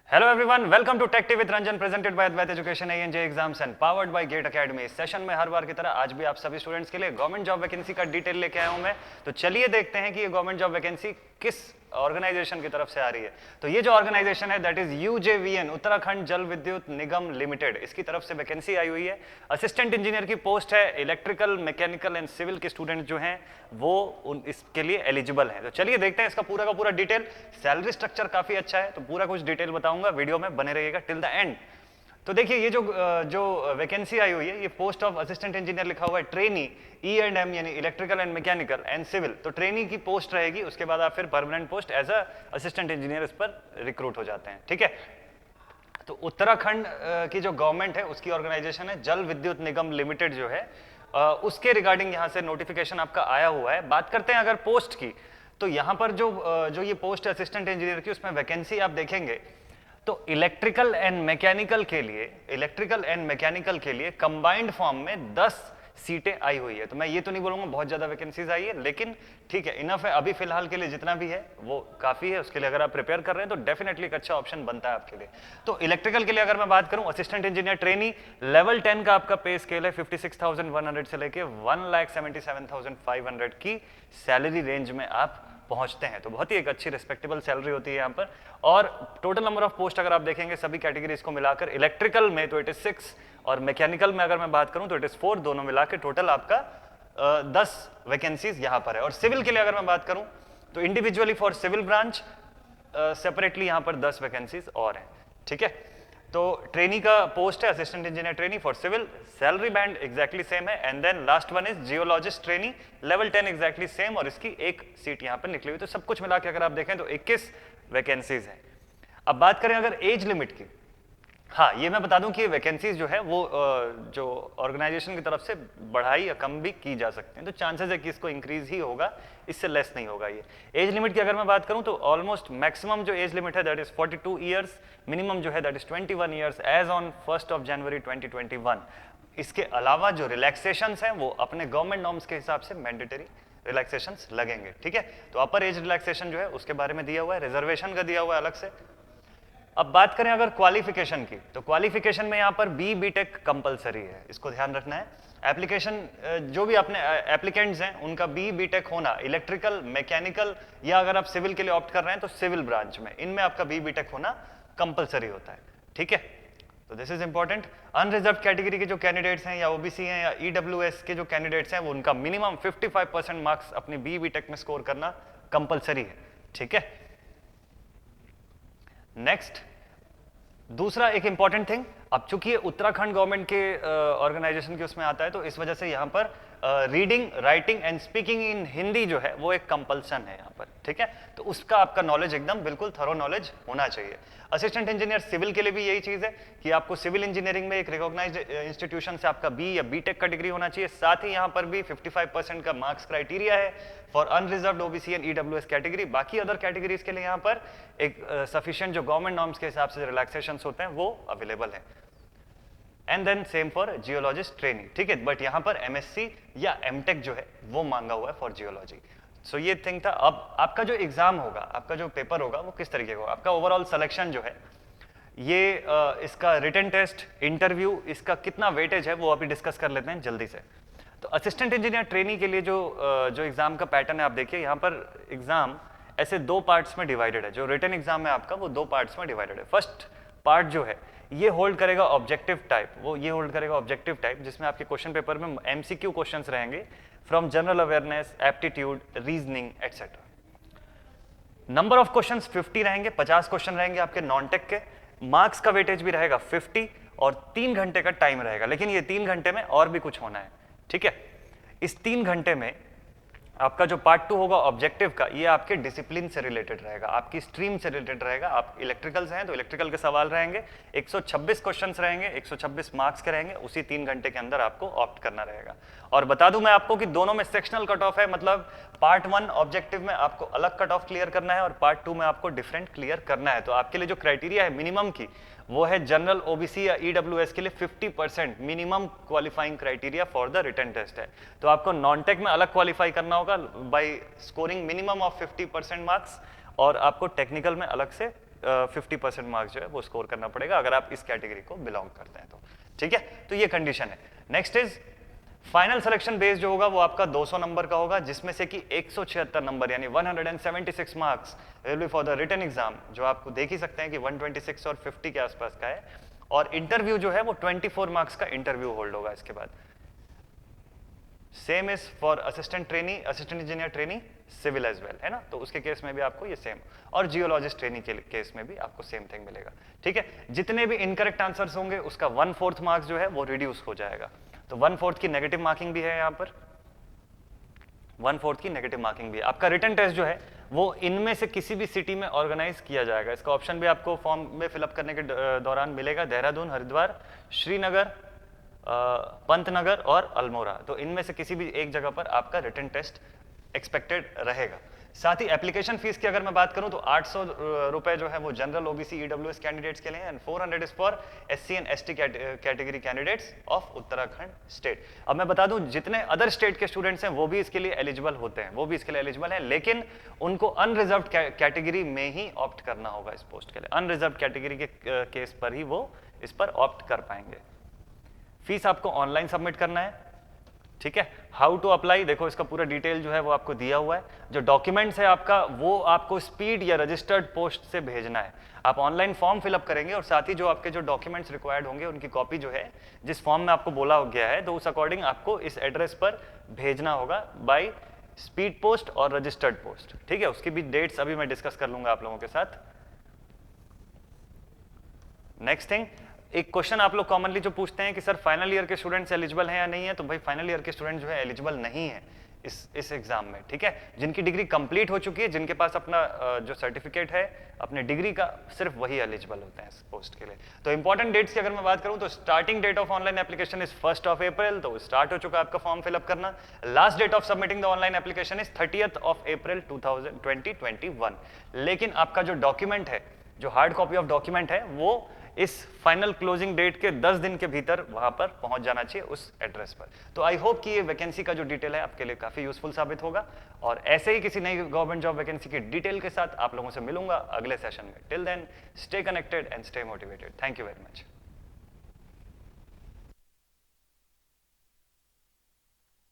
Hello everyone, welcome to Tech Tea with Ranjan presented by Advait Education ANJ Exams and powered by Gate Academy। इस session में हर बार की तरह आज भी आप सभी स्टूडेंट्स के लिए गवर्नमेंट जॉब वैकेंसी का डिटेल लेके आया हूं मैं। तो चलिए देखते हैं कि ये गवर्नमेंट जॉब वैकेंसी किस ऑर्गेनाइजेशन की तरफ से आ रही है। तो ये जो ऑर्गेनाइजेशन है दैट इज UJVN, उत्तराखंड जल विद्युत निगम लिमिटेड, इसकी तरफ से वैकेंसी आई हुई है। असिस्टेंट इंजीनियर की पोस्ट है। इलेक्ट्रिकल, मैकेनिकल एंड सिविल के स्टूडेंट जो हैं वो इसके लिए एलिजिबल हैं। तो चलिए देखते हैं इसका पूरा का पूरा डिटेल। सैलरी स्ट्रक्चर काफी अच्छा है, तो पूरा कुछ डिटेल बताऊंगा, वीडियो में बने रहिएगा टिल द एंड। तो देखिए ये जो वैकेंसी आई हुई है, ये पोस्ट ऑफ असिस्टेंट इंजीनियर लिखा हुआ है, ट्रेनी E&M यानी electrical and mechanical and civil. तो ट्रेनी की पोस्ट रहेगी, उसके बाद आप फिर permanent post as a assistant engineer इस पर रिक्रूट हो जाते हैं। ठीक है, तो उत्तराखंड की जो गवर्नमेंट है उसकी ऑर्गेनाइजेशन है जल विद्युत निगम लिमिटेड जो है, उसके रिगार्डिंग यहाँ से नोटिफिकेशन आपका आया हुआ है। बात करते हैं अगर पोस्ट की, तो यहाँ पर जो ये पोस्ट है असिस्टेंट इंजीनियर की, उसमें वैकेंसी आप देखेंगे तो इलेक्ट्रिकल एंड मैकेनिकल के लिए कंबाइंड फॉर्म में 10 सीटें आई हुई है। तो मैं ये तो नहीं बोलूंगा बहुत ज्यादा वैकेंसीज आई है, लेकिन ठीक है, इनफ है अभी फिलहाल के लिए, जितना भी है वो काफी है। उसके लिए अगर आप प्रिपेयर कर रहे हैं तो डेफिनेटली एक अच्छा ऑप्शन बनता है आपके लिए। तो इलेक्ट्रिकल के लिए अगर मैं बात करूं, असिस्टेंट इंजीनियर ट्रेनी लेवल 10 का आपका पे स्केल है 56,100 से लेके 1,77,500 की सैलरी रेंज में आप पहुंचते हैं। तो बहुत ही एक अच्छी रिस्पेक्टेबल सैलरी होती है यहाँ पर। और टोटल नंबर ऑफ पोस्ट अगर आप देखेंगे सभी कैटेगरीज को मिलाकर, इलेक्ट्रिकल में तो इट इज 6 और मैकेनिकल में अगर मैं बात करूं तो इट इज 4, दोनों मिला के टोटल आपका 10 वैकेंसीज यहाँ पर है। और सिविल के लिए अगर मैं बात करूं तो individually for civil branch separately यहाँ पर 10 वैकेंसीज और हैं। ठीक है, तो ट्रेनी का पोस्ट है assistant engineer trainee for civil, salary band exactly same है। And then last one is geologist trainee level 10 exactly same, और इसकी एक सीट यहाँ पर निकली हुई। तो सब कुछ मिला के अगर आप देखें तो 21 वैकेंसीज हैं। अब बात करें अगर एज लिमिट की, हाँ ये मैं बता दूं कि वैकेंसीज जो है वो जो ऑर्गेनाइजेशन की तरफ से बढ़ाई या कम भी की जा सकते हैं। तो चांसेस है कि इसको इंक्रीज ही होगा, इससे लेस नहीं होगा। ये एज लिमिट की अगर मैं बात करूं तो ऑलमोस्ट मैक्सिमम जो एज लिमिट है दैट इज 42 ईयर्स, मिनिमम जो है that is 21 years age on 1 January 2021। इसके अलावा जो रिलैक्सेशंस हैं वो अपने गवर्नमेंट नॉर्म्स के हिसाब से मैंडेटरी रिलैक्सेशंस लगेंगे। ठीक है, तो अपर एज रिलैक्सेशन जो है उसके बारे में दिया हुआ है, रिजर्वेशन का दिया हुआ है अलग से। अब बात करें अगर क्वालिफिकेशन की, तो क्वालिफिकेशन में यहाँ पर BTech कंपलसरी है, इसको ध्यान रखना है। एप्लीकेशन जो भी अपने एप्लीकेंट्स हैं उनका BTech होना, इलेक्ट्रिकल, मैकेनिकल या अगर आप सिविल के लिए ऑप्ट कर रहे हैं तो सिविल ब्रांच में, इनमें आपका BTech होना कंपलसरी होता है। ठीक है, तो this is important. Unreserve category के जो कैंडिडेट्स हैं या OBC हैं या EWS के जो कैंडिडेट्स हैं वो उनका मिनिमम 55% मार्क्स अपनी BTech में स्कोर करना कंपलसरी है। ठीक है, नेक्स्ट दूसरा एक इंपॉर्टेंट थिंग, अब चूंकि उत्तराखंड गवर्नमेंट के ऑर्गेनाइजेशन के उसमें आता है तो इस वजह से यहाँ पर reading, writing and speaking in Hindi जो है वो एक कंपल्सन है यहाँ पर। ठीक है, तो उसका आपका नॉलेज एकदम बिल्कुल थरो नॉलेज होना चाहिए। असिस्टेंट इंजीनियर सिविल के लिए भी यही चीज है कि आपको सिविल इंजीनियरिंग में एक रिकॉग्नाइज्ड इंस्टीट्यूशन से आपका B या BTech का डिग्री होना चाहिए। साथ ही यहाँ पर भी 55% का मार्क्स क्राइटेरिया है for unreserved OBC and EWS category. बाकी अदर कैटेगरीज के लिए यहाँ पर एक सफिशिएंट जो गवर्नमेंट नॉर्म्स के हिसाब से रिलैक्सेशंस होते हैं वो अवेलेबल है। And then same for geologist training. ठीक है, बट यहाँ पर MSc या MTech जो है वो मांगा हुआ है फॉर जियोलॉजी। सो ये थिंग था। अब आपका जो एग्जाम होगा, आपका जो पेपर होगा वो किस तरीके का होगा, आपका ओवरऑल सिलेक्शन जो है ये इसका रिटन टेस्ट, इंटरव्यू, इसका कितना वेटेज है वो अभी डिस्कस कर लेते हैं जल्दी से। तो असिस्टेंट इंजीनियर ट्रेनी के लिए जो एग्जाम का पैटर्न है आप देखिए, यहाँ पर एग्जाम ऐसे 2 पार्ट्स में डिवाइडेड है। जो रिटन एग्जाम है आपका वो 2 पार्ट्स में डिवाइडेड है। फर्स्ट पार्ट जो है ये होल्ड करेगा ऑब्जेक्टिव टाइप, जिसमें आपके क्वेश्चन पेपर में MCQ क्वेश्चंस रहेंगे from general awareness, aptitude, reasoning etcetera. Number of questions 50 रहेंगे, 50 क्वेश्चन रहेंगे आपके नॉन टेक के। मार्क्स का वेटेज भी रहेगा 50 और 3 घंटे का टाइम रहेगा। लेकिन ये 3 घंटे में और भी कुछ होना है। ठीक है, इस 3 घंटे में आपका जो पार्ट 2 होगा ऑब्जेक्टिव का, ये आपके डिसिप्लिन से रिलेटेड रहेगा, आपकी स्ट्रीम से रिलेटेड रहेगा। आप इलेक्ट्रिकल्स हैं तो इलेक्ट्रिकल के सवाल रहेंगे, 126 क्वेश्चंस रहेंगे, 126 मार्क्स के रहेंगे। उसी 3 घंटे के अंदर आपको ऑप्ट करना रहेगा। और बता दूं मैं आपको कि दोनों में सेक्शनल कट ऑफ है, मतलब पार्ट 1 ऑब्जेक्टिव में आपको अलग कट ऑफ क्लियर करना है और पार्ट 2 में आपको डिफरेंट क्लियर करना है। तो आपके लिए जो क्राइटेरिया है मिनिमम की, वो है जनरल, OBC या EWS के लिए 50% minimum qualifying criteria for the written test है। तो आपको नॉन टेक में अलग क्वालिफाई करना होगा by scoring minimum of 50% marks, और आपको टेक्निकल में अलग से 50% मार्क्स जो है वो स्कोर करना पड़ेगा अगर आप इस कैटेगरी को बिलोंग करते हैं तो। ठीक है, तो ये कंडीशन है। Next is final selection base जो होगा वो आपका 200 नंबर का होगा, जिसमें से कि 176 नंबर यानी 176 marks will be for the written exam, जो आपको देख ही सकते हैं कि 126 और 50 के आसपास का है। और इंटरव्यू जो है वो 24 मार्क्स का इंटरव्यू होल्ड होगा इसके बाद। Same is for assistant trainee, assistant engineer trainee civil as well, है ना, तो उसके केस में भी आपको ये सेम, और जियोलॉजिस्ट ट्रेनी के केस में भी आपको सेम थिंग मिलेगा। ठीक है, जितने भी इनकरेक्ट आंसर्स होंगे उसका 1/4 मार्क्स जो है वो रिड्यूस हो जाएगा। तो 1/4 की नेगेटिव मार्किंग भी है यहाँ पर, 1/4 की नेगेटिव मार्किंग भी है। आपका रिटन टेस्ट जो है वो इनमें से किसी भी सिटी में ऑर्गेनाइज किया जाएगा। इसका ऑप्शन भी आपको फॉर्म में फिलअप करने के दौरान मिलेगा, देहरादून, हरिद्वार, श्रीनगर, पंतनगर और अल्मोड़ा। तो इनमें से किसी भी एक जगह पर आपका रिटन टेस्ट एक्सपेक्टेड रहेगा। साथ ही एप्लीकेशन फीस की अगर मैं बात करूं तो 800 रुपए जो है वो जनरल ओबीसी ईडब्ल्यूएस कैंडिडेट्स के लिए and 400 is for SC and ST category candidates of Uttarakhand state. अब मैं बता दूं जितने अदर स्टेट के स्टूडेंट्स हैं वो भी इसके लिए एलिजिबल होते हैं, वो भी इसके लिए एलिजिबल हैं, लेकिन उनको अनरिजर्व्ड कैटेगरी में ही ऑप्ट करना होगा इस पोस्ट के लिए। अनरिजर्व्ड कैटेगरी के केस पर ही वो इस पर ऑप्ट कर पाएंगे। फीस आपको ऑनलाइन सबमिट करना है। ठीक है, हाउ टू अप्लाई, देखो इसका पूरा डिटेल जो है वो आपको दिया हुआ है। जो डॉक्यूमेंट्स है आपका वो आपको स्पीड या रजिस्टर्ड पोस्ट से भेजना है। आप ऑनलाइन फॉर्म फिलअप करेंगे और साथ ही जो आपके जो डॉक्यूमेंट्स रिक्वायर्ड होंगे उनकी कॉपी जो है जिस फॉर्म में आपको बोला गया है तो उस अकॉर्डिंग आपको इस एड्रेस पर भेजना होगा बाय स्पीड पोस्ट और रजिस्टर्ड पोस्ट। ठीक है, उसकी भी डेट्स अभी मैं डिस्कस कर लूंगा आप लोगों के साथ। नेक्स्ट थिंग, एक क्वेश्चन आप लोग कॉमनली जो पूछते हैं कि सर फाइनल ईयर के स्टूडेंट्स एलिजिबल हैं या नहीं है, तो भाई फाइनल ईयर के स्टूडेंट जो है एलिजिबल नहीं है इस एग्जाम में। ठीक है, जिनकी डिग्री कंप्लीट हो चुकी है, जिनके पास अपना जो सर्टिफिकेट है अपने डिग्री का, सिर्फ वही एलिजिबल होते हैं इस पोस्ट के लिए। तो इंपॉर्टेंट डेट्स की अगर मैं बात करूं तो starting date of online application is 1 April, तो स्टार्ट हो चुका है आपका फॉर्म फिलअप करना। Last date of submitting the online application is 30 April 2021। लेकिन आपका जो डॉक्यूमेंट है, जो हार्ड कॉपी ऑफ डॉक्यूमेंट है, वो इस फाइनल क्लोजिंग डेट के 10 दिन के भीतर वहां पर पहुंच जाना चाहिए उस एड्रेस पर। तो आई होप कि ये वैकेंसी का जो डिटेल है आपके लिए काफी यूजफुल साबित होगा, और ऐसे ही किसी नई गवर्नमेंट जॉब वैकेंसी की डिटेल के साथ आप लोगों से मिलूंगा अगले सेशन में। Till then stay connected and stay motivated. Thank you very much.